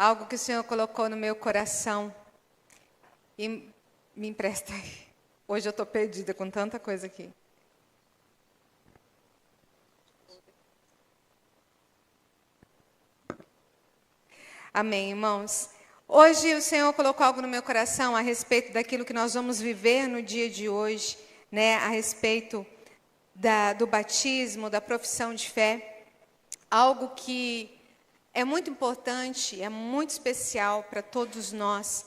algo que o Senhor colocou no meu coração. E me empresta aí. Hoje eu estou perdida com tanta coisa aqui. Amém, irmãos. Hoje o Senhor colocou algo no meu coração a respeito daquilo que nós vamos viver no dia de hoje, né? A respeito do batismo, da profissão de fé. Algo que é muito importante, é muito especial para todos nós,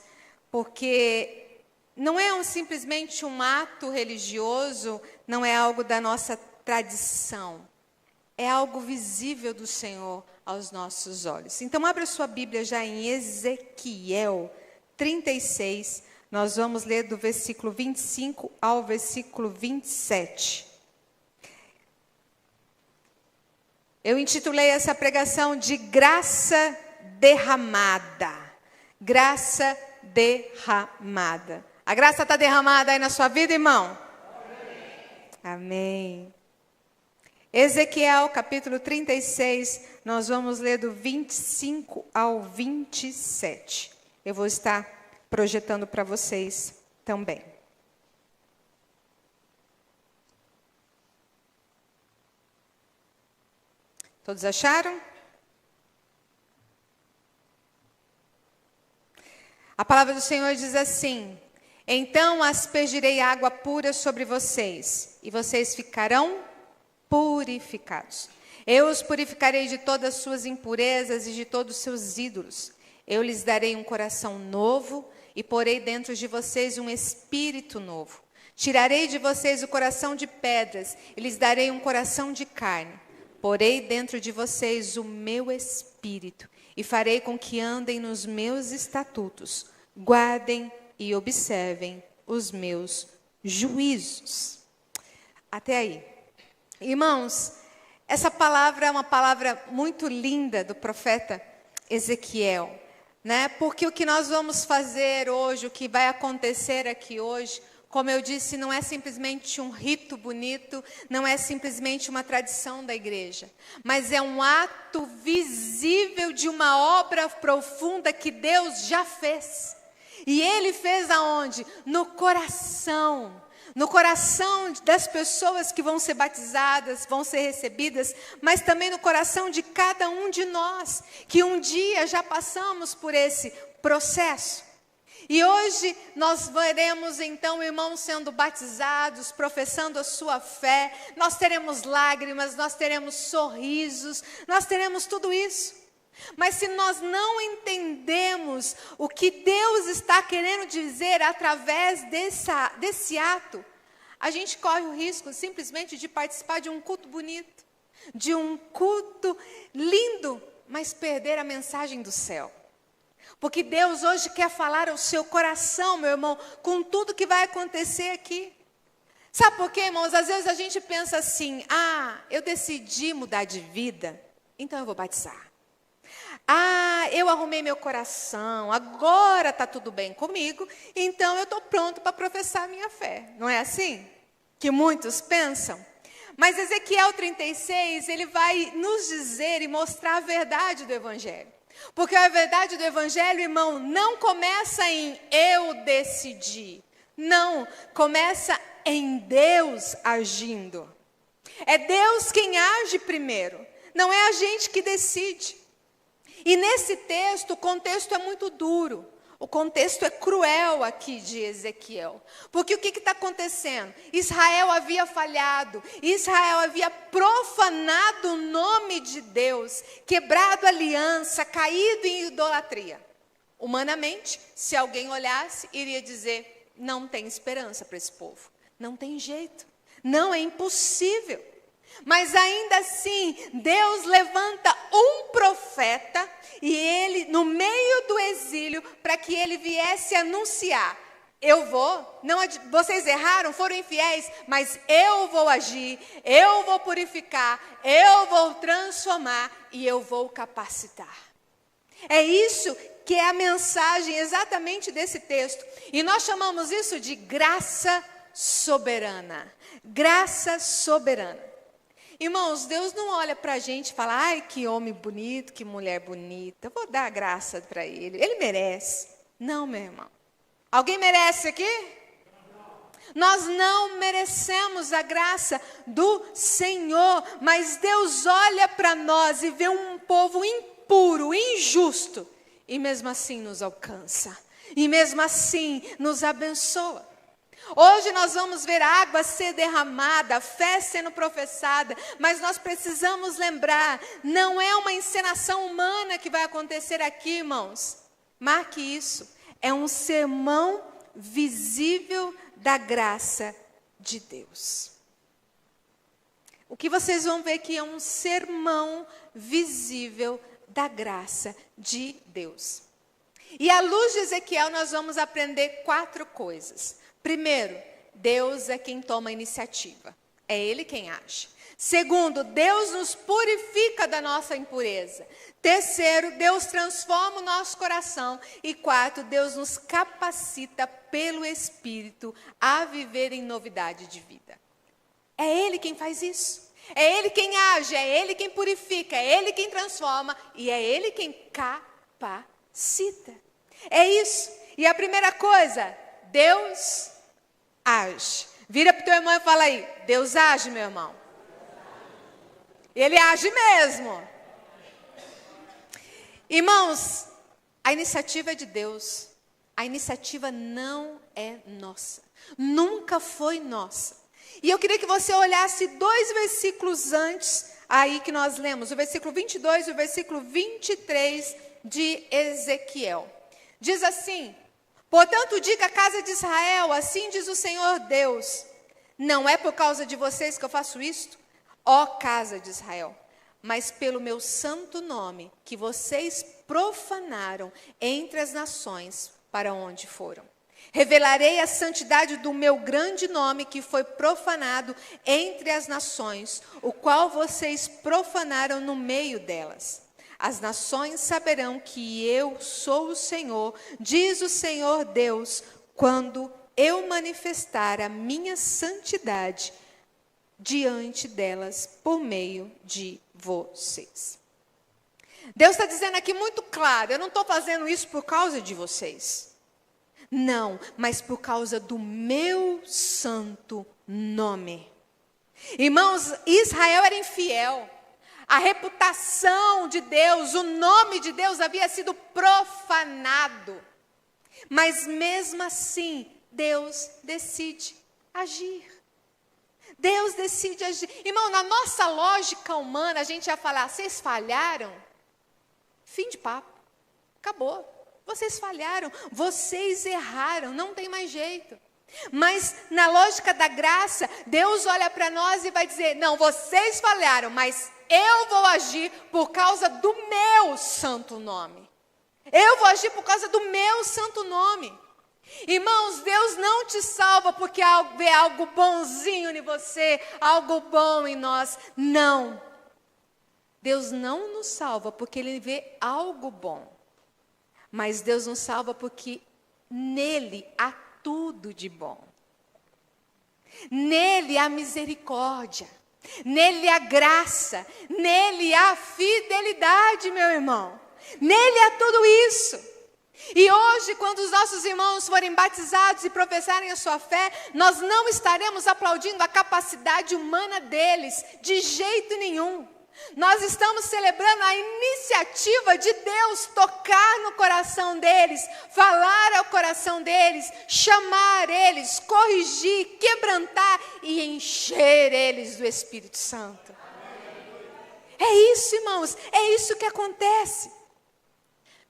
porque não é simplesmente um ato religioso, não é algo da nossa tradição. É algo visível do Senhor aos nossos olhos. Então, abra sua Bíblia já em Ezequiel 36. Nós vamos ler do versículo 25 ao versículo 27. Eu intitulei essa pregação de graça derramada. Graça derramada. A graça está derramada aí na sua vida, irmão? Amém. Amém. Ezequiel, capítulo 36, nós vamos ler do 25 ao 27. Eu vou estar projetando para vocês também. Todos acharam? A palavra do Senhor diz assim: então aspergirei água pura sobre vocês, e vocês ficarão purificados. Eu os purificarei de todas as suas impurezas e de todos os seus ídolos. Eu lhes darei um coração novo e porei dentro de vocês um espírito novo. Tirarei de vocês o coração de pedras e lhes darei um coração de carne. Porei dentro de vocês o meu espírito e farei com que andem nos meus estatutos, guardem e observem os meus juízos. Até aí. Irmãos, essa palavra é uma palavra muito linda do profeta Ezequiel, né? Porque o que nós vamos fazer hoje, o que vai acontecer aqui hoje, como eu disse, não é simplesmente um rito bonito, não é simplesmente uma tradição da igreja, mas é um ato visível de uma obra profunda que Deus já fez. E Ele fez aonde? No coração das pessoas que vão ser batizadas, vão ser recebidas, mas também no coração de cada um de nós, que um dia já passamos por esse processo. E hoje nós veremos então irmãos sendo batizados, professando a sua fé, nós teremos lágrimas, nós teremos sorrisos, nós teremos tudo isso. Mas se nós não entendemos o que Deus está querendo dizer através desse ato, a gente corre o risco simplesmente de participar de um culto bonito, de um culto lindo, mas perder a mensagem do céu. Porque Deus hoje quer falar ao seu coração, meu irmão, com tudo que vai acontecer aqui. Sabe por quê, irmãos? Às vezes a gente pensa assim: eu decidi mudar de vida, então eu vou batizar. Eu arrumei meu coração, agora está tudo bem comigo, então eu estou pronto para professar a minha fé. Não é assim que muitos pensam? Mas Ezequiel 36, ele vai nos dizer e mostrar a verdade do Evangelho. Porque a verdade do Evangelho, irmão, não começa em eu decidi. Não, começa em Deus agindo. É Deus quem age primeiro, não é a gente que decide. E nesse texto, o contexto é muito duro. O contexto é cruel aqui de Ezequiel. Porque o que está acontecendo? Israel havia falhado. Israel havia profanado o nome de Deus. Quebrado a aliança, caído em idolatria. Humanamente, se alguém olhasse, iria dizer: não tem esperança para esse povo. Não tem jeito. Não, é impossível. Mas ainda assim, Deus levanta um profeta, e ele, no meio do exílio, para que ele viesse anunciar: eu vou, vocês erraram, foram infiéis, mas eu vou agir, eu vou purificar, eu vou transformar e eu vou capacitar. É isso que é a mensagem exatamente desse texto. E nós chamamos isso de graça soberana. Graça soberana. Irmãos, Deus não olha para a gente e fala, ai, que homem bonito, que mulher bonita, vou dar graça para ele, ele merece. Não, meu irmão. Alguém merece aqui? Nós não merecemos a graça do Senhor, mas Deus olha para nós e vê um povo impuro, injusto, e mesmo assim nos alcança, e mesmo assim nos abençoa. Hoje nós vamos ver água ser derramada, fé sendo professada, mas nós precisamos lembrar, não é uma encenação humana que vai acontecer aqui, irmãos. Marque isso, é um sermão visível da graça de Deus. O que vocês vão ver aqui é um sermão visível da graça de Deus. E à luz de Ezequiel nós vamos aprender 4 coisas. Primeiro, Deus é quem toma a iniciativa. É Ele quem age. Segundo, Deus nos purifica da nossa impureza. Terceiro, Deus transforma o nosso coração. E quarto, Deus nos capacita pelo Espírito a viver em novidade de vida. É Ele quem faz isso. É Ele quem age, é Ele quem purifica, é Ele quem transforma e é Ele quem capacita. É isso. E a primeira coisa, Deus age. Vira para o teu irmão e fala aí, Deus age, meu irmão. Ele age mesmo. Irmãos, a iniciativa é de Deus. A iniciativa não é nossa. Nunca foi nossa. E eu queria que você olhasse 2 versículos antes aí que nós lemos. O versículo 22 e o versículo 23 de Ezequiel. Diz assim: portanto, diga à casa de Israel, assim diz o Senhor Deus, não é por causa de vocês que eu faço isto, ó casa de Israel, mas pelo meu santo nome, que vocês profanaram entre as nações para onde foram. Revelarei a santidade do meu grande nome, que foi profanado entre as nações, o qual vocês profanaram no meio delas. As nações saberão que eu sou o Senhor, diz o Senhor Deus, quando eu manifestar a minha santidade diante delas por meio de vocês. Deus está dizendo aqui muito claro, eu não estou fazendo isso por causa de vocês. Não, mas por causa do meu santo nome. Irmãos, Israel era infiel. A reputação de Deus, o nome de Deus havia sido profanado. Mas mesmo assim, Deus decide agir. Deus decide agir. Irmão, na nossa lógica humana, a gente ia falar, vocês falharam? Fim de papo. Acabou. Vocês falharam, vocês erraram, não tem mais jeito. Mas na lógica da graça, Deus olha para nós e vai dizer, não, vocês falharam, mas eu vou agir por causa do meu santo nome. Eu vou agir por causa do meu santo nome. Irmãos, Deus não te salva porque vê algo bonzinho em você, algo bom em nós. Não. Deus não nos salva porque Ele vê algo bom. Mas Deus nos salva porque nele há tudo de bom. Nele há misericórdia. Nele há graça. Nele há fidelidade, meu irmão. Nele há tudo isso. E hoje, quando os nossos irmãos forem batizados e professarem a sua fé, nós não estaremos aplaudindo a capacidade humana deles, de jeito nenhum. Nós estamos celebrando a iniciativa de Deus tocar no coração deles, falar ao coração deles, chamar eles, corrigir, quebrantar e encher eles do Espírito Santo. É isso, irmãos, é isso que acontece.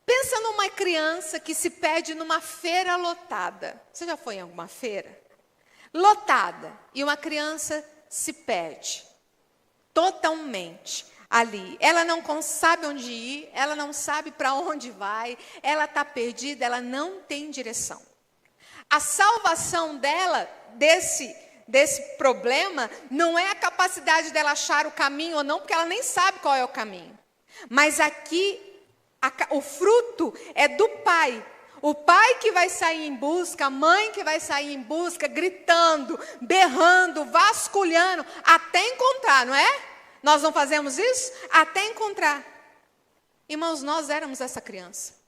Pensa numa criança que se perde numa feira lotada. Você já foi em alguma feira? Lotada. E uma criança se perde. Totalmente ali. Ela não sabe onde ir, ela não sabe para onde vai, ela está perdida, ela não tem direção. A salvação dela, desse problema, não é a capacidade dela achar o caminho ou não, porque ela nem sabe qual é o caminho. Mas aqui, o fruto é do pai. O pai que vai sair em busca, a mãe que vai sair em busca, gritando, berrando, vasculhando, até encontrar, não é? Nós não fazemos isso até encontrar. Irmãos, nós éramos essa criança.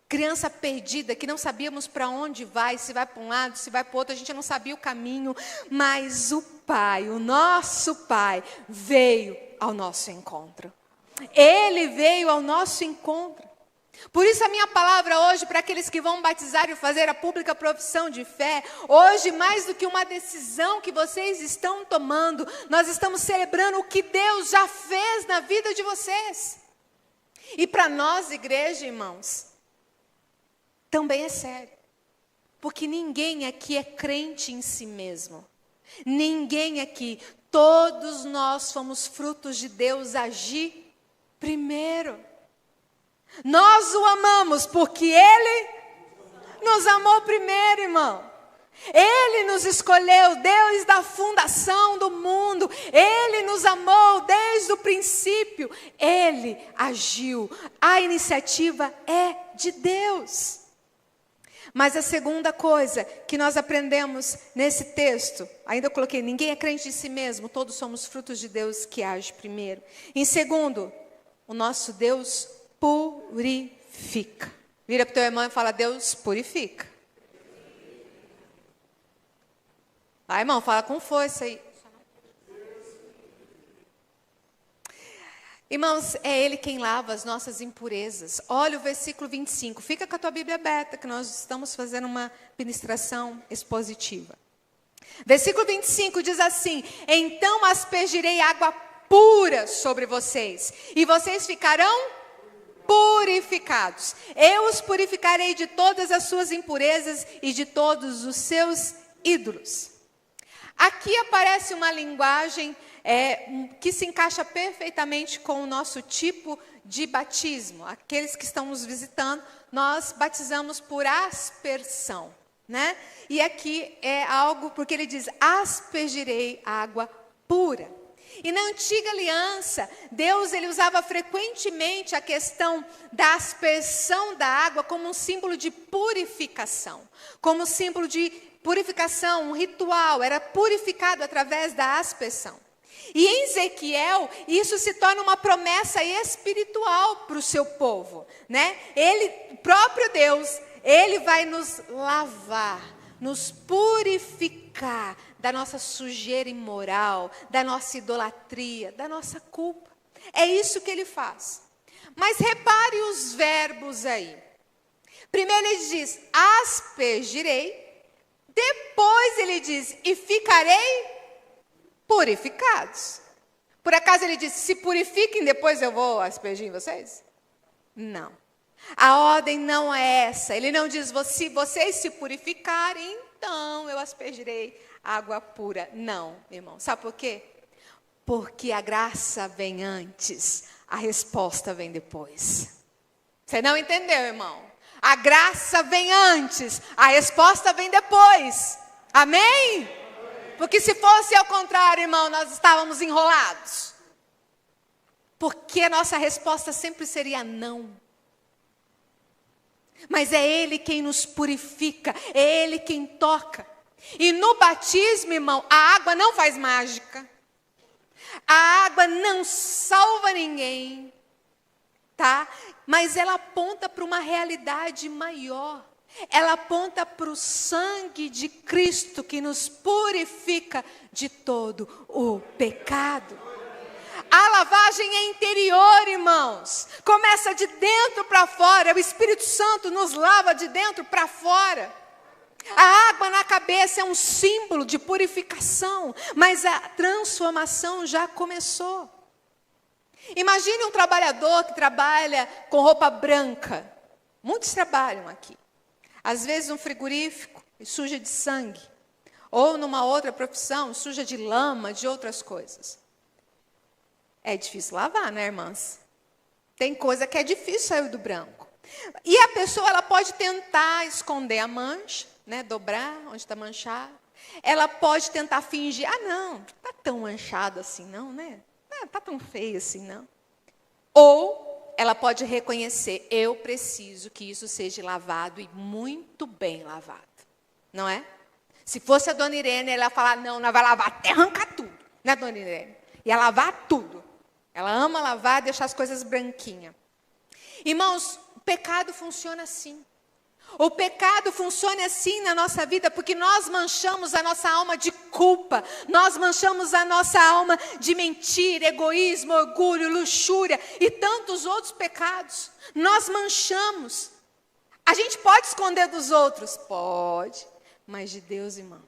Criança perdida, que não sabíamos para onde vai, se vai para um lado, se vai para o outro, a gente não sabia o caminho, mas o Pai, o nosso Pai, veio ao nosso encontro. Ele veio ao nosso encontro. Por isso a minha palavra hoje, para aqueles que vão batizar e fazer a pública profissão de fé, hoje mais do que uma decisão que vocês estão tomando, nós estamos celebrando o que Deus já fez na vida de vocês. E para nós, igreja, irmãos, também é sério. Porque ninguém aqui é crente em si mesmo. Ninguém aqui, todos nós fomos frutos de Deus agir primeiro. Nós o amamos porque Ele nos amou primeiro, irmão. Ele nos escolheu desde a fundação do mundo. Ele nos amou desde o princípio. Ele agiu. A iniciativa é de Deus. Mas a segunda coisa que nós aprendemos nesse texto, ainda eu coloquei, ninguém é crente em si mesmo, todos somos frutos de Deus que age primeiro. Em segundo, o nosso Deus purifica. Vira para o teu irmão e fala, Deus purifica. Vai, irmão, fala com força aí. Irmãos, é Ele quem lava as nossas impurezas. Olha o versículo 25. Fica com a tua Bíblia aberta, que nós estamos fazendo uma ministração expositiva. Versículo 25 diz assim: então aspergirei água pura sobre vocês, e vocês ficarão purificados. Eu os purificarei de todas as suas impurezas e de todos os seus ídolos. Aqui aparece uma linguagem que se encaixa perfeitamente com o nosso tipo de batismo. Aqueles que estão nos visitando, nós batizamos por aspersão, né? E aqui é algo, porque ele diz, aspergirei água pura. E na antiga aliança, Deus ele usava frequentemente a questão da aspersão da água como um símbolo de purificação, como símbolo de purificação, um ritual, era purificado através da aspersão. E em Ezequiel, isso se torna uma promessa espiritual para o seu povo, né? Ele, próprio Deus, Ele vai nos lavar, nos purificar da nossa sujeira imoral, da nossa idolatria, da nossa culpa. É isso que Ele faz. Mas repare os verbos aí. Primeiro Ele diz, aspergirei. Depois Ele diz, e ficarei purificados. Por acaso ele disse, se purifiquem, depois eu vou aspergir em vocês? Não. A ordem não é essa. Ele não diz, se vocês se purificarem, então eu aspergirei água pura. Não, irmão. Sabe por quê? Porque a graça vem antes, a resposta vem depois. Você não entendeu, irmão? A graça vem antes, a resposta vem depois. Amém? Porque se fosse ao contrário, irmão, nós estávamos enrolados. Porque a nossa resposta sempre seria não. Mas é Ele quem nos purifica, é Ele quem toca. E no batismo, irmão, a água não faz mágica. A água não salva ninguém, tá? Mas ela aponta para uma realidade maior. Ela aponta para o sangue de Cristo que nos purifica de todo o pecado. A lavagem é interior, irmãos. Começa de dentro para fora. O Espírito Santo nos lava de dentro para fora. A água na cabeça é um símbolo de purificação, mas a transformação já começou. Imagine um trabalhador que trabalha com roupa branca. Muitos trabalham aqui. Às vezes um frigorífico suja de sangue. Ou numa outra profissão, suja de lama, de outras coisas. É difícil lavar, né, irmãs? Tem coisa que é difícil sair do branco. E a pessoa ela pode tentar esconder a mancha, né, dobrar onde está manchado. Ela pode tentar fingir, não, não está tão manchado assim não, né? Não está tão feio assim não. Ou ela pode reconhecer, eu preciso que isso seja lavado e muito bem lavado. Não é? Se fosse a dona Irene, ela ia falar, não, ela vai lavar até arrancar tudo. Né, dona Irene? Ia lavar tudo. Ela ama lavar, deixar as coisas branquinhas. Irmãos, o pecado funciona assim. O pecado funciona assim na nossa vida porque nós manchamos a nossa alma de culpa, nós manchamos a nossa alma de mentira, egoísmo, orgulho, luxúria e tantos outros pecados. Nós manchamos. A gente pode esconder dos outros? Pode, mas de Deus, irmão,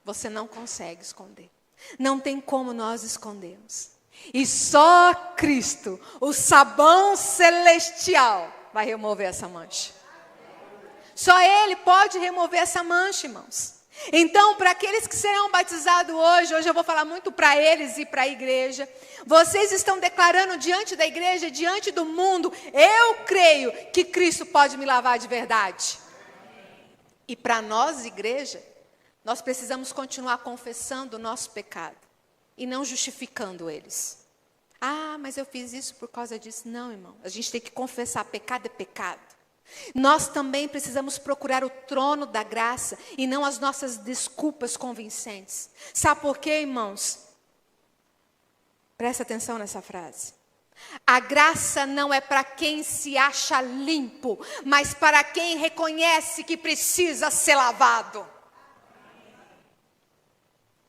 você não consegue esconder. Não tem como nós escondermos. E só Cristo, o sabão celestial, vai remover essa mancha. Só Ele pode remover essa mancha, irmãos. Então, para aqueles que serão batizados hoje eu vou falar muito para eles e para a igreja. Vocês estão declarando diante da igreja, diante do mundo, eu creio que Cristo pode me lavar de verdade. E para nós, igreja, nós precisamos continuar confessando o nosso pecado e não justificando eles. Ah, mas eu fiz isso por causa disso. Não, irmão, a gente tem que confessar, pecado é pecado. Nós também precisamos procurar o trono da graça e não as nossas desculpas convincentes. Sabe por quê, irmãos? Presta atenção nessa frase. A graça não é para quem se acha limpo, mas para quem reconhece que precisa ser lavado.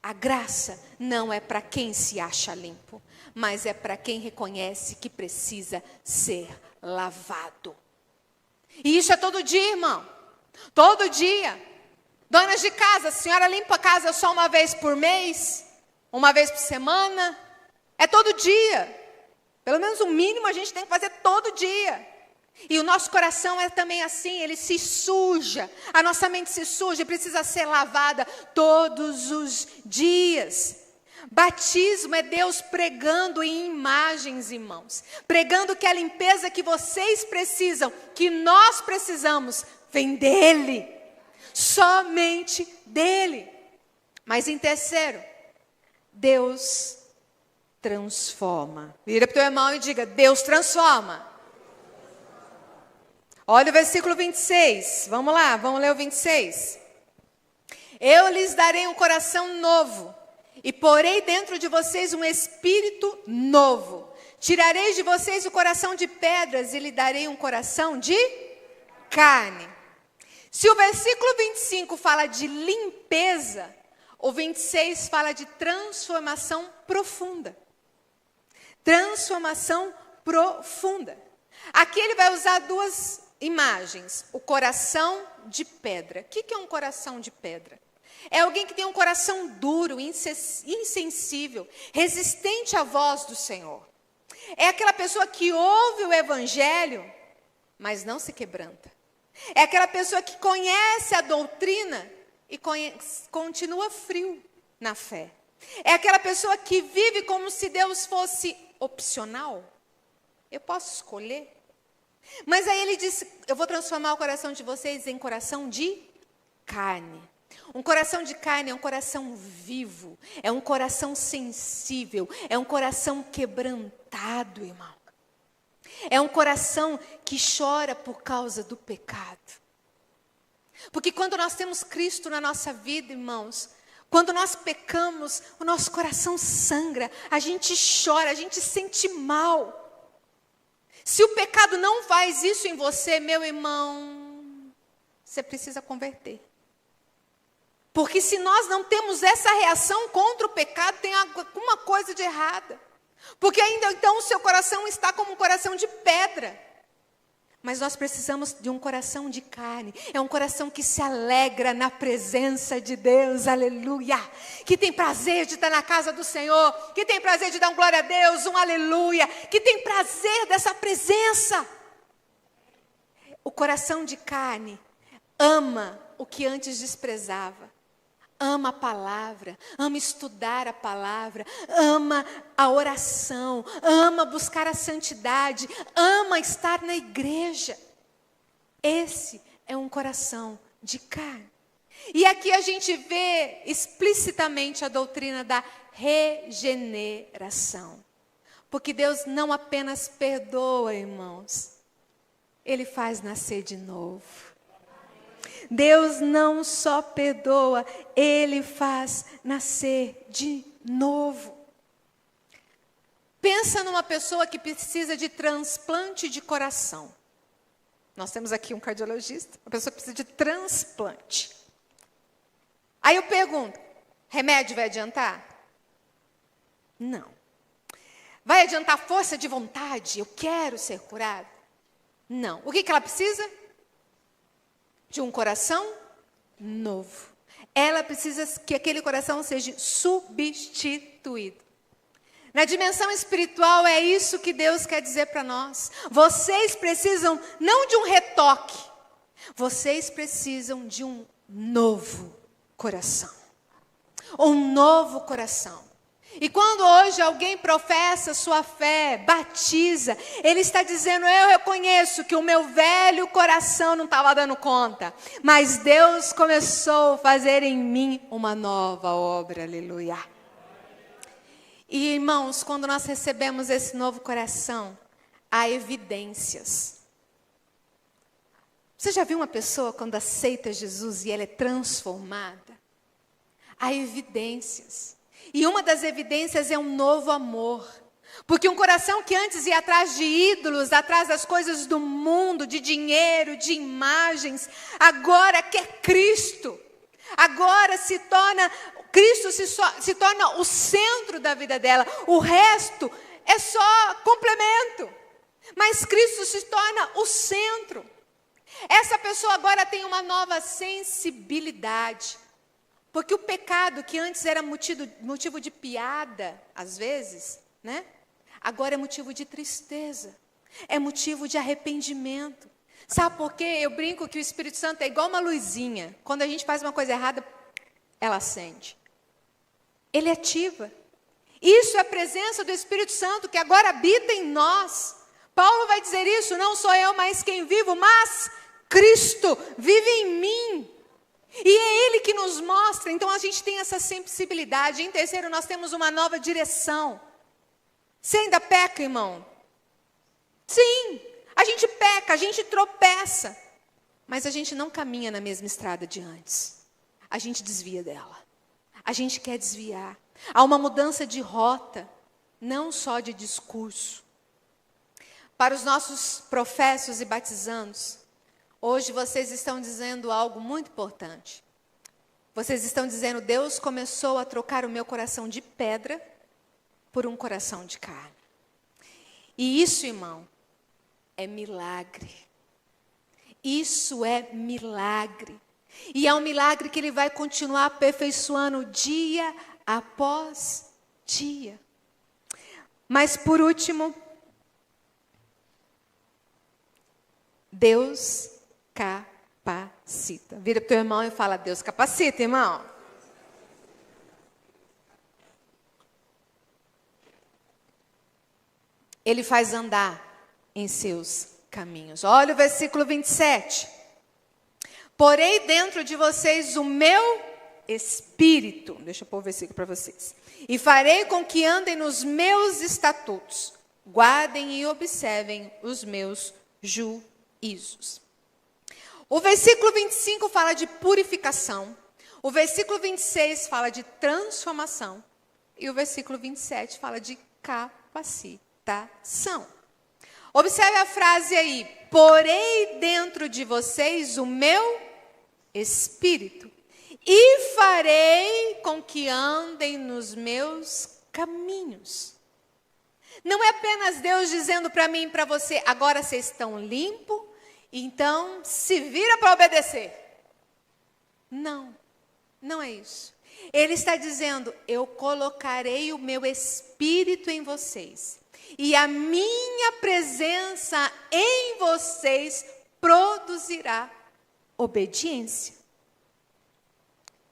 A graça não é para quem se acha limpo, mas é para quem reconhece que precisa ser lavado. E isso é todo dia, irmão. Todo dia. Donas de casa, a senhora limpa a casa só uma vez por mês? Uma vez por semana? É todo dia. Pelo menos o mínimo a gente tem que fazer todo dia. E o nosso coração é também assim, ele se suja. A nossa mente se suja e precisa ser lavada todos os dias. Batismo é Deus pregando em imagens, irmãos. Pregando que a limpeza que vocês precisam, que nós precisamos, vem dEle. Somente dEle. Mas em terceiro, Deus transforma. Vira para o teu irmão e diga, Deus transforma. Olha o versículo 26. Vamos lá, vamos ler o 26. Eu lhes darei um coração novo. E porei dentro de vocês um espírito novo. Tirarei de vocês o coração de pedras e lhe darei um coração de carne. Se o versículo 25 fala de limpeza, o 26 fala de transformação profunda. Transformação profunda. Aqui ele vai usar duas imagens. O coração de pedra. O que é um coração de pedra? É alguém que tem um coração duro, insensível, resistente à voz do Senhor. É aquela pessoa que ouve o evangelho, mas não se quebranta. É aquela pessoa que conhece a doutrina e continua frio na fé. É aquela pessoa que vive como se Deus fosse opcional. Eu posso escolher. Mas aí ele disse, eu vou transformar o coração de vocês em coração de carne. Um coração de carne é um coração vivo, é um coração sensível, é um coração quebrantado, irmão. É um coração que chora por causa do pecado. Porque quando nós temos Cristo na nossa vida, irmãos, quando nós pecamos, o nosso coração sangra, a gente chora, a gente sente mal. Se o pecado não faz isso em você, meu irmão, você precisa converter. Porque se nós não temos essa reação contra o pecado, tem alguma coisa de errada. Porque ainda então o seu coração está como um coração de pedra. Mas nós precisamos de um coração de carne. É um coração que se alegra na presença de Deus, aleluia. Que tem prazer de estar na casa do Senhor. Que tem prazer de dar um glória a Deus, um aleluia. Que tem prazer dessa presença. O coração de carne ama o que antes desprezava. Ama a palavra, ama estudar a palavra, ama a oração, ama buscar a santidade, ama estar na igreja. Esse é um coração de carne. E aqui a gente vê explicitamente a doutrina da regeneração. Porque Deus não apenas perdoa, irmãos, Ele faz nascer de novo. Deus não só perdoa, Ele faz nascer de novo. Pensa numa pessoa que precisa de transplante de coração. Nós temos aqui um cardiologista, uma pessoa que precisa de transplante. Aí eu pergunto, remédio vai adiantar? Não. Vai adiantar força de vontade? Eu quero ser curado? Não. O que ela precisa? De um coração novo. Ela precisa que aquele coração seja substituído. Na dimensão espiritual é isso que Deus quer dizer para nós. Vocês precisam não de um retoque. Vocês precisam de um novo coração. Um novo coração. E quando hoje alguém professa sua fé, batiza, ele está dizendo, eu reconheço que o meu velho coração não estava dando conta, mas Deus começou a fazer em mim uma nova obra, aleluia. E irmãos, quando nós recebemos esse novo coração, há evidências. Você já viu uma pessoa quando aceita Jesus e ela é transformada? Há evidências. E uma das evidências é um novo amor. Porque um coração que antes ia atrás de ídolos, atrás das coisas do mundo, de dinheiro, de imagens, agora quer Cristo. Agora Cristo se torna o centro da vida dela. O resto é só complemento. Mas Cristo se torna o centro. Essa pessoa agora tem uma nova sensibilidade. Porque o pecado, que antes era motivo de piada, às vezes, né? Agora é motivo de tristeza. É motivo de arrependimento. Sabe por quê? Eu brinco que o Espírito Santo é igual uma luzinha. Quando a gente faz uma coisa errada, ela acende. Ele ativa. Isso é a presença do Espírito Santo que agora habita em nós. Paulo vai dizer isso, não sou eu mais quem vivo, mas Cristo vive em mim. E é Ele que nos mostra, então a gente tem essa sensibilidade. Em terceiro, nós temos uma nova direção. Você ainda peca, irmão? Sim, a gente peca, a gente tropeça. Mas a gente não caminha na mesma estrada de antes. A gente desvia dela. A gente quer desviar. Há uma mudança de rota, não só de discurso. Para os nossos professos e batizandos, hoje vocês estão dizendo algo muito importante. Vocês estão dizendo, Deus começou a trocar o meu coração de pedra por um coração de carne. E isso, irmão, é milagre. Isso é milagre. E é um milagre que Ele vai continuar aperfeiçoando dia após dia. Mas por último, Deus capacita. Vira para o teu irmão e fala, Deus capacita, irmão. Ele faz andar em seus caminhos. Olha o versículo 27. Porei dentro de vocês o meu espírito. Deixa eu pôr o versículo para vocês. E farei com que andem nos meus estatutos. Guardem e observem os meus juízos. O versículo 25 fala de purificação. O versículo 26 fala de transformação. E o versículo 27 fala de capacitação. Observe a frase aí. Porei dentro de vocês o meu espírito. E farei com que andem nos meus caminhos. Não é apenas Deus dizendo para mim e para você, agora vocês estão limpos, então se vira para obedecer. Não, não é isso. Ele está dizendo, eu colocarei o meu espírito em vocês. E a minha presença em vocês produzirá obediência.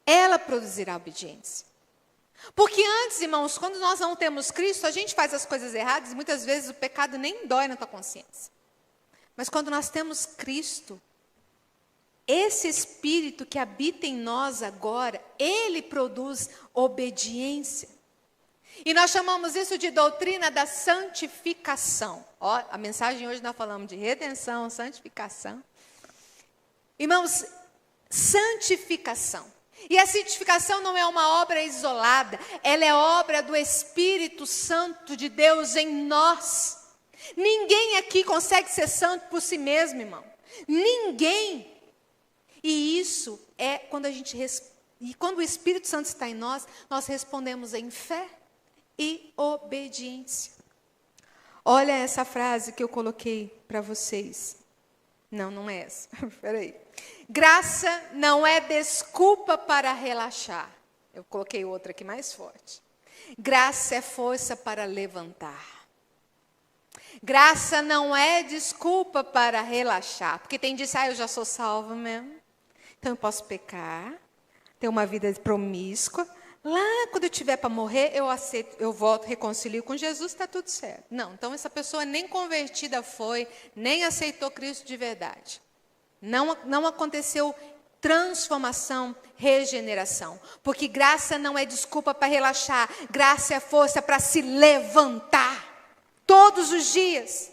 Ela produzirá obediência. Porque antes, irmãos, quando nós não temos Cristo, a gente faz as coisas erradas e muitas vezes o pecado nem dói na tua consciência. Mas quando nós temos Cristo, esse Espírito que habita em nós agora, Ele produz obediência. E nós chamamos isso de doutrina da santificação. Ó, a mensagem hoje nós falamos de redenção, santificação. Irmãos, santificação. E a santificação não é uma obra isolada, ela é obra do Espírito Santo de Deus em nós. Ninguém aqui consegue ser santo por si mesmo, irmão. Ninguém. E isso é quando quando o Espírito Santo está em nós, nós respondemos em fé e obediência. Olha essa frase que eu coloquei para vocês. Não, não é essa. Espera aí. Graça não é desculpa para relaxar. Eu coloquei outra aqui mais forte. Graça é força para levantar. Graça não é desculpa para relaxar. Porque tem gente que diz, eu já sou salvo mesmo. Então eu posso pecar, ter uma vida promíscua. Lá, quando eu tiver para morrer, eu aceito, eu volto, reconcilio com Jesus, está tudo certo. Não, então essa pessoa nem convertida foi, nem aceitou Cristo de verdade. Não aconteceu transformação, regeneração. Porque graça não é desculpa para relaxar. Graça é força para se levantar. Todos os dias.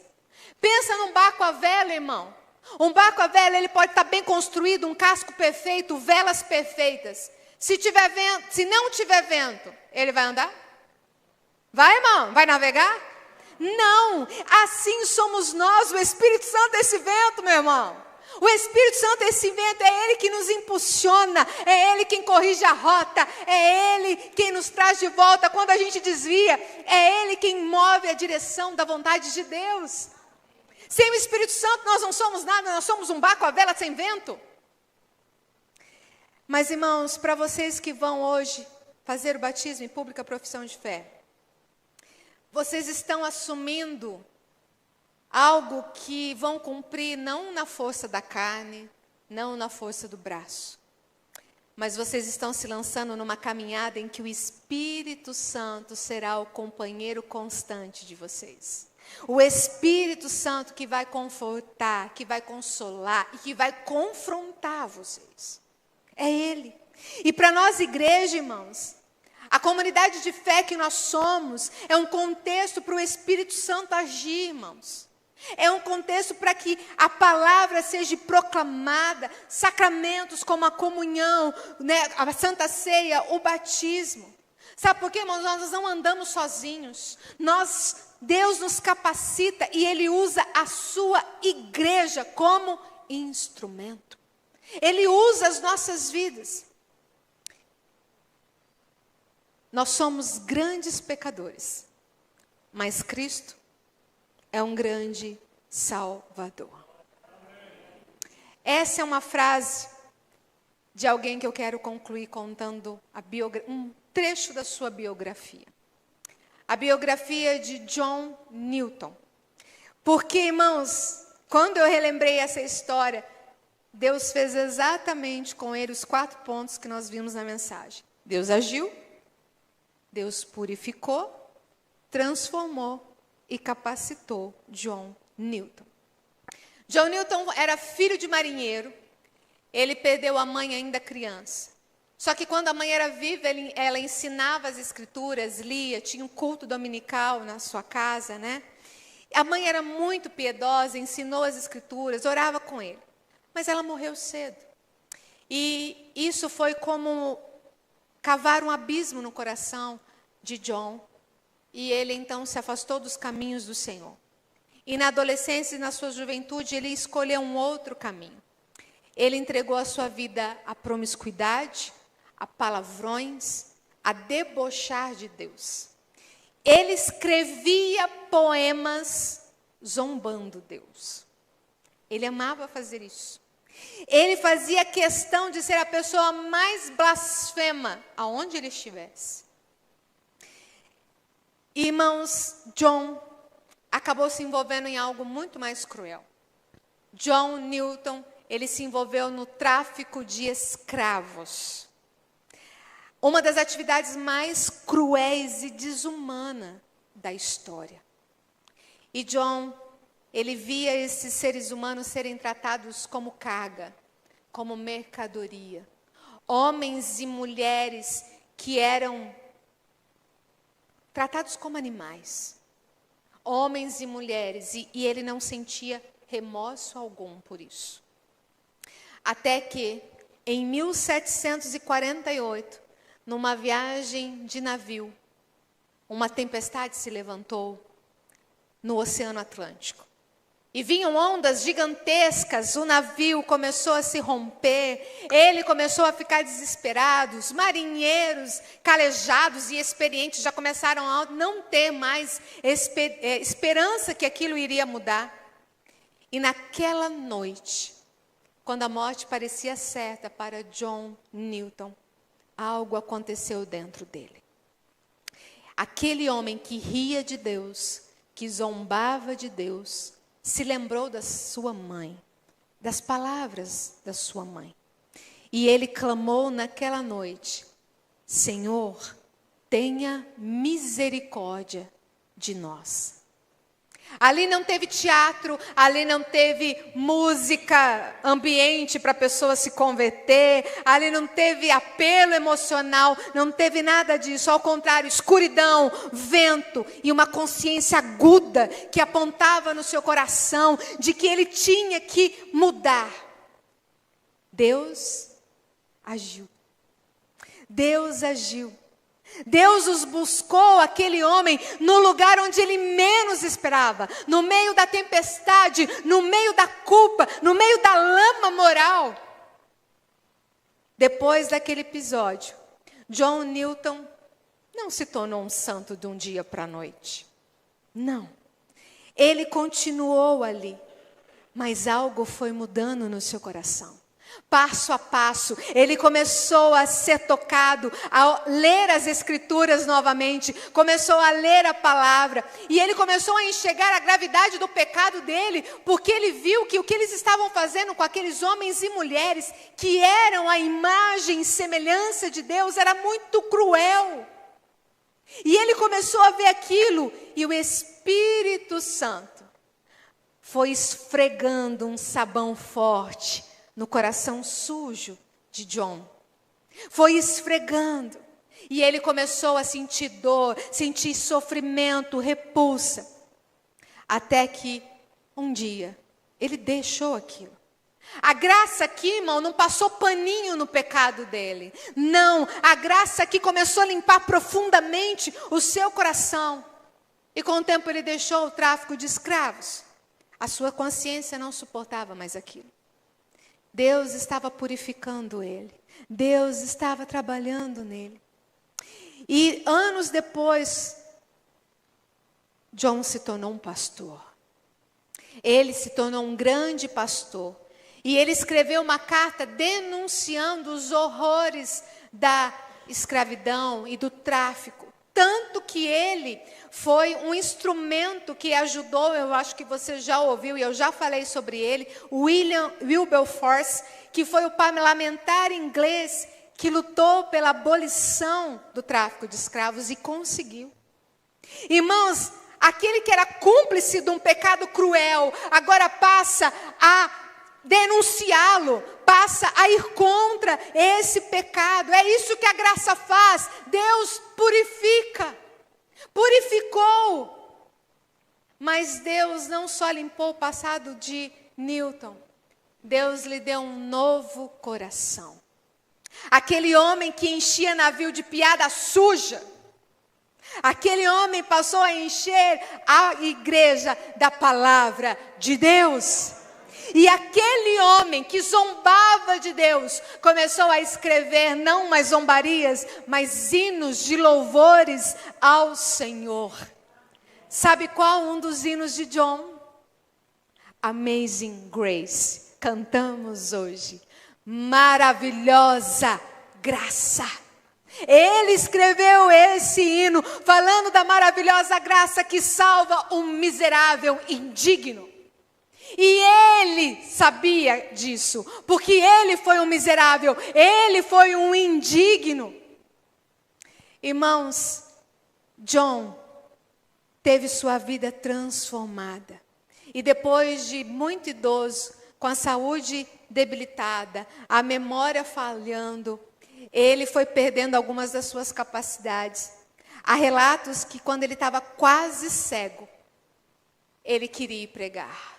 Pensa num barco à vela, irmão. Um barco à vela, ele pode estar bem construído, um casco perfeito, velas perfeitas. Se tiver vento, se não tiver vento, ele vai andar? Vai, irmão? Vai navegar? Não. Assim somos nós, o Espírito Santo é esse vento, meu irmão. O Espírito Santo é esse vento, é Ele que nos impulsiona, é Ele quem corrige a rota, é Ele quem nos traz de volta quando a gente desvia, é Ele quem move a direção da vontade de Deus. Sem o Espírito Santo nós não somos nada, nós somos um barco à vela sem vento. Mas, irmãos, para vocês que vão hoje fazer o batismo em pública profissão de fé, vocês estão assumindo algo que vão cumprir não na força da carne, não na força do braço, mas vocês estão se lançando numa caminhada em que o Espírito Santo será o companheiro constante de vocês. O Espírito Santo que vai confortar, que vai consolar e que vai confrontar vocês. É Ele. E para nós, igreja, irmãos, a comunidade de fé que nós somos é um contexto para o Espírito Santo agir, irmãos. É um contexto para que a palavra seja proclamada, sacramentos como a comunhão, né, a Santa Ceia, o batismo. Sabe por quê, irmãos? Nós não andamos sozinhos. Deus nos capacita e Ele usa a sua igreja como instrumento. Ele usa as nossas vidas. Nós somos grandes pecadores, mas Cristo é um grande Salvador. Essa é uma frase de alguém que eu quero concluir contando um trecho da sua biografia. A biografia de John Newton. Porque, irmãos, quando eu relembrei essa história, Deus fez exatamente com ele os 4 pontos que nós vimos na mensagem. Deus agiu, Deus purificou, transformou e capacitou John Newton. John Newton era filho de marinheiro. Ele perdeu a mãe ainda criança. Só que quando a mãe era viva, ela ensinava as escrituras, lia, tinha um culto dominical na sua casa, né? A mãe era muito piedosa, ensinou as escrituras, orava com ele. Mas ela morreu cedo. E isso foi como cavar um abismo no coração de John. E ele então se afastou dos caminhos do Senhor. E na adolescência e na sua juventude, ele escolheu um outro caminho. Ele entregou a sua vida à promiscuidade, a palavrões, a debochar de Deus. Ele escrevia poemas zombando Deus. Ele amava fazer isso. Ele fazia questão de ser a pessoa mais blasfema aonde ele estivesse. Irmãos, John acabou se envolvendo em algo muito mais cruel. John Newton, ele se envolveu no tráfico de escravos. Uma das atividades mais cruéis e desumana da história. E John, ele via esses seres humanos serem tratados como carga, como mercadoria. Homens e mulheres que eram tratados como animais. Homens e mulheres. E ele não sentia remorso algum por isso. Até que em 1748, numa viagem de navio, uma tempestade se levantou no Oceano Atlântico. E vinham ondas gigantescas, o navio começou a se romper, ele começou a ficar desesperado, os marinheiros calejados e experientes já começaram a não ter mais esperança que aquilo iria mudar. E naquela noite, quando a morte parecia certa para John Newton, algo aconteceu dentro dele. Aquele homem que ria de Deus, que zombava de Deus, se lembrou da sua mãe, das palavras da sua mãe. E ele clamou naquela noite: Senhor, tenha misericórdia de nós. Ali não teve teatro, ali não teve música, ambiente para a pessoa se converter, ali não teve apelo emocional, não teve nada disso. Ao contrário, escuridão, vento e uma consciência aguda que apontava no seu coração de que ele tinha que mudar. Deus agiu. Deus agiu. Deus os buscou, aquele homem, no lugar onde ele menos esperava, no meio da tempestade, no meio da culpa, no meio da lama moral. Depois daquele episódio, John Newton não se tornou um santo de um dia para a noite. Não. Ele continuou ali, mas algo foi mudando no seu coração. Passo a passo, ele começou a ser tocado, a ler as escrituras novamente, começou a ler a palavra, e ele começou a enxergar a gravidade do pecado dele, porque ele viu que o que eles estavam fazendo com aqueles homens e mulheres, que eram a imagem e semelhança de Deus, era muito cruel. E ele começou a ver aquilo, e o Espírito Santo foi esfregando um sabão forte no coração sujo de John. Foi esfregando. E ele começou a sentir dor, sentir sofrimento, repulsa. Até que, um dia, ele deixou aquilo. A graça aqui, irmão, não passou paninho no pecado dele. Não, a graça aqui começou a limpar profundamente o seu coração. E com o tempo ele deixou o tráfico de escravos. A sua consciência não suportava mais aquilo. Deus estava purificando ele. Deus estava trabalhando nele. E anos depois, John se tornou um pastor. Ele se tornou um grande pastor. E ele escreveu uma carta denunciando os horrores da escravidão e do tráfico. Tanto que ele foi um instrumento que ajudou, eu acho que você já ouviu, e eu já falei sobre ele, William Wilberforce, que foi o parlamentar inglês que lutou pela abolição do tráfico de escravos e conseguiu. Irmãos, aquele que era cúmplice de um pecado cruel, agora passa a denunciá-lo, passa a ir contra esse pecado. É isso que a graça faz. Deus purifica, purificou. Mas Deus não só limpou o passado de Newton, Deus lhe deu um novo coração. Aquele homem que enchia navio de piada suja, aquele homem passou a encher a igreja da palavra de Deus. E aquele homem que zombava de Deus começou a escrever não mais zombarias, mas hinos de louvores ao Senhor. Sabe qual um dos hinos de John? Amazing Grace. Cantamos hoje. Maravilhosa graça. Ele escreveu esse hino falando da maravilhosa graça que salva um miserável indigno. E ele sabia disso, porque ele foi um miserável, ele foi um indigno. Irmãos, John teve sua vida transformada. E depois de muito idoso, com a saúde debilitada, a memória falhando, ele foi perdendo algumas das suas capacidades. Há relatos que quando ele estava quase cego, ele queria ir pregar.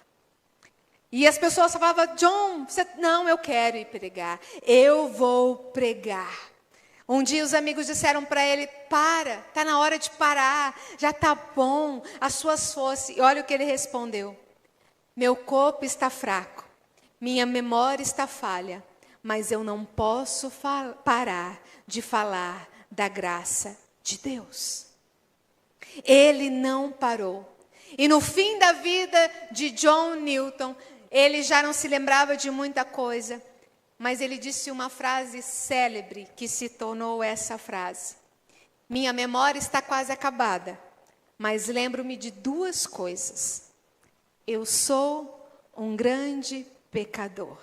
E as pessoas falavam, John, não, eu quero ir pregar. Eu vou pregar. Um dia os amigos disseram para ele, está na hora de parar, já está bom, as suas forças. E olha o que ele respondeu. Meu corpo está fraco, minha memória está falha, mas eu não posso parar de falar da graça de Deus. Ele não parou. E no fim da vida de John Newton, ele já não se lembrava de muita coisa, mas ele disse uma frase célebre que se tornou essa frase. Minha memória está quase acabada, mas lembro-me de duas coisas. Eu sou um grande pecador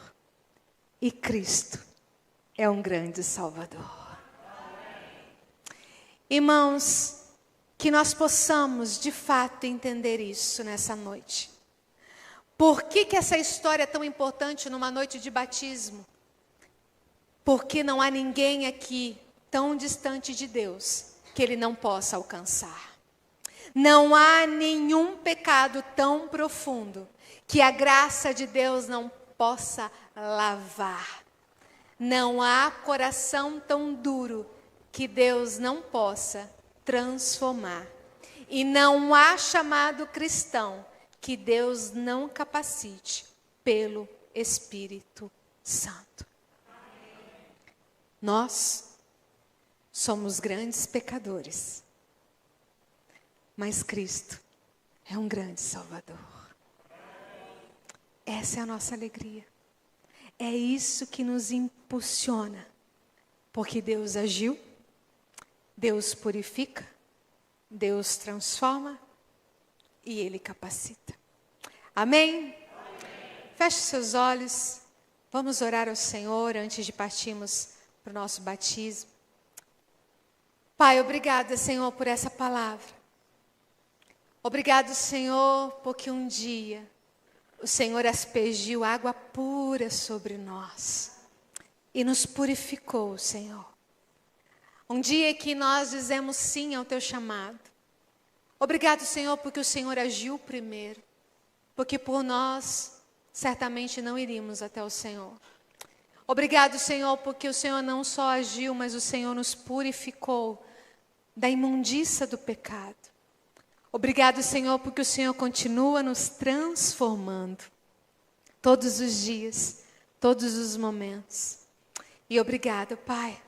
e Cristo é um grande Salvador. Irmãos, que nós possamos de fato entender isso nessa noite. Por que essa história é tão importante numa noite de batismo? Porque não há ninguém aqui tão distante de Deus que Ele não possa alcançar. Não há nenhum pecado tão profundo que a graça de Deus não possa lavar. Não há coração tão duro que Deus não possa transformar. E não há chamado cristão que Deus não capacite pelo Espírito Santo. Nós somos grandes pecadores, mas Cristo é um grande Salvador. Essa é a nossa alegria. É isso que nos impulsiona, porque Deus agiu, Deus purifica, Deus transforma e Ele capacita. Amém? Feche seus olhos. Vamos orar ao Senhor antes de partirmos para o nosso batismo. Pai, obrigada, Senhor, por essa palavra. Obrigado, Senhor, porque um dia o Senhor aspergiu água pura sobre nós e nos purificou, Senhor. Um dia que nós dizemos sim ao Teu chamado. Obrigado, Senhor, porque o Senhor agiu primeiro, porque por nós certamente não iríamos até o Senhor. Obrigado, Senhor, porque o Senhor não só agiu, mas o Senhor nos purificou da imundícia do pecado. Obrigado, Senhor, porque o Senhor continua nos transformando todos os dias, todos os momentos. E obrigado, Pai,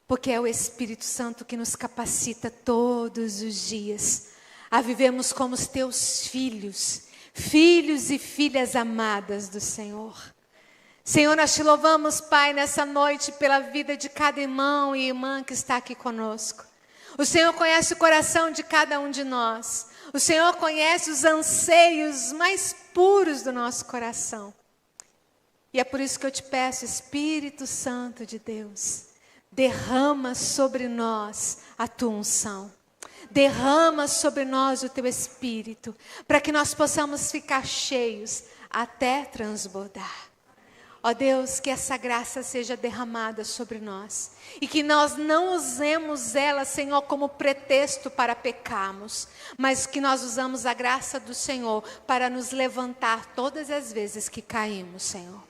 porque é o Espírito Santo que nos capacita todos os dias a vivermos como os Teus filhos, filhos e filhas amadas do Senhor. Senhor, nós Te louvamos, Pai, nessa noite pela vida de cada irmão e irmã que está aqui conosco. O Senhor conhece o coração de cada um de nós. O Senhor conhece os anseios mais puros do nosso coração. E é por isso que eu Te peço, Espírito Santo de Deus, derrama sobre nós a Tua unção. Derrama sobre nós o Teu Espírito, para que nós possamos ficar cheios até transbordar. Ó Deus, que essa graça seja derramada sobre nós. E que nós não usemos ela, Senhor, como pretexto para pecarmos. Mas que nós usamos a graça do Senhor para nos levantar todas as vezes que caímos, Senhor.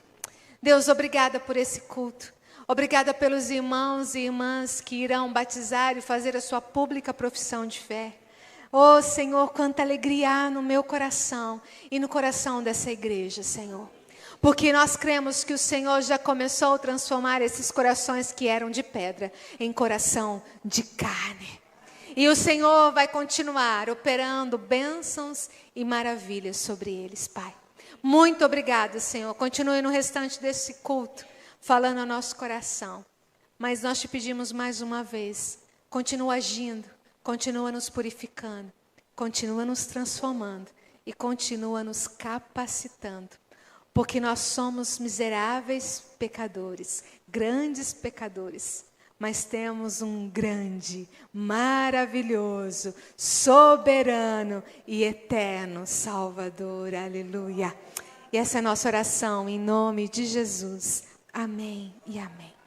Deus, obrigada por esse culto. Obrigada pelos irmãos e irmãs que irão batizar e fazer a sua pública profissão de fé. Oh, Senhor, quanta alegria há no meu coração e no coração dessa igreja, Senhor. Porque nós cremos que o Senhor já começou a transformar esses corações que eram de pedra em coração de carne. E o Senhor vai continuar operando bênçãos e maravilhas sobre eles, Pai. Muito obrigado, Senhor. Continue no restante desse culto, falando ao nosso coração. Mas nós Te pedimos mais uma vez, continua agindo, continua nos purificando, continua nos transformando e continua nos capacitando. Porque nós somos miseráveis pecadores, grandes pecadores, mas temos um grande, maravilhoso, soberano e eterno Salvador. Aleluia. E essa é a nossa oração em nome de Jesus. Amém e amém.